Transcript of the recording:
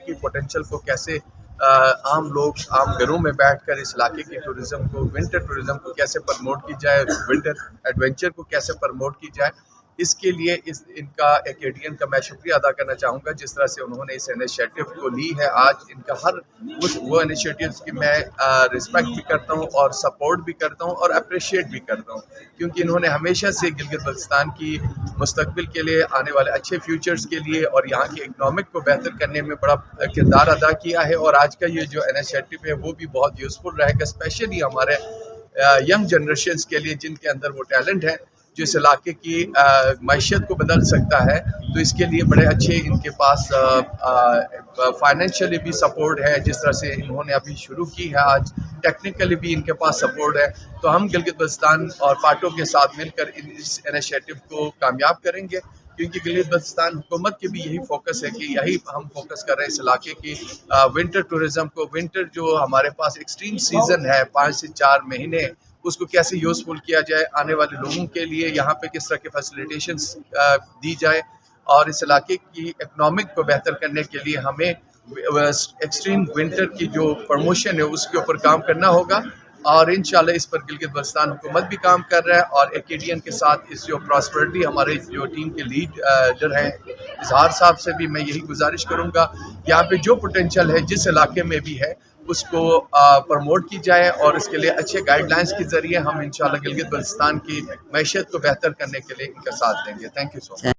کی پوٹینشیل کو کیسے عام لوگ عام گھروں میں بیٹھ کر اس علاقے کی ٹورزم کو، ونٹر ٹورزم کو کیسے پروموٹ کی جائے، ونٹر ایڈونچر کو کیسے پروموٹ کی جائے، اس کے لیے ان کا ایکیڈین کا میں شکریہ ادا کرنا چاہوں گا جس طرح سے انہوں نے اس انیشیٹو کو لی ہے۔ آج ان کا ہر وہ انیشیٹوز کی میں رسپیکٹ بھی کرتا ہوں اور سپورٹ بھی کرتا ہوں اور اپریشیٹ بھی کرتا ہوں، کیونکہ انہوں نے ہمیشہ سے گلگت بلتستان کی مستقبل کے لیے، آنے والے اچھے فیوچرز کے لیے اور یہاں کی اکنامک کو بہتر کرنے میں بڑا کردار ادا کیا ہے۔ اور آج کا یہ جو انیشیٹو ہے وہ بھی بہت یوزفل رہے گا، اسپیشلی ہمارے ینگ جنریشنز کے لیے جن کے اندر وہ ٹیلنٹ ہے جو اس علاقے کی معیشت کو بدل سکتا ہے۔ تو اس کے لیے بڑے اچھے ان کے پاس فائنینشلی بھی سپورٹ ہے، جس طرح سے انہوں نے ابھی شروع کی ہے، آج ٹیکنیکلی بھی ان کے پاس سپورٹ ہے۔ تو ہم گلگت بلتستان اور پارٹوں کے ساتھ مل کر اس انیشیٹو کو کامیاب کریں گے، کیونکہ گلگت بلتستان حکومت کے بھی یہی فوکس ہے کہ یہی ہم فوکس کر رہے ہیں اس علاقے کی ونٹر ٹورزم کو، ونٹر جو ہمارے پاس ایکسٹریم سیزن ہے 5 سے 4 مہینے، اس کو کیسے یوزفل کیا جائے، آنے والے لوگوں کے لیے یہاں پہ کس طرح کی فیسیلیٹیشنز دی جائے، اور اس علاقے کی اکنامک کو بہتر کرنے کے لیے ہمیں ایکسٹریم ونٹر کی جو پروموشن ہے اس کے اوپر کام کرنا ہوگا، اور انشاءاللہ اس پر گلگت بلتستان حکومت بھی کام کر رہا ہے، اور ایکیڈین کے ساتھ اس جو پراسپرٹی ہمارے جو ٹیم کے لیڈر ہیں اظہار صاحب سے بھی میں یہی گزارش کروں گا، یہاں پہ جو پوٹینشیل ہے جس علاقے میں بھی ہے اس کو پروموٹ کی جائے، اور اس کے لیے اچھے گائیڈ لائنز کے ذریعے ہم انشاءاللہ گلگت بلتستان کی معیشت کو بہتر کرنے کے لیے ان کا ساتھ دیں گے۔ Thank you so much.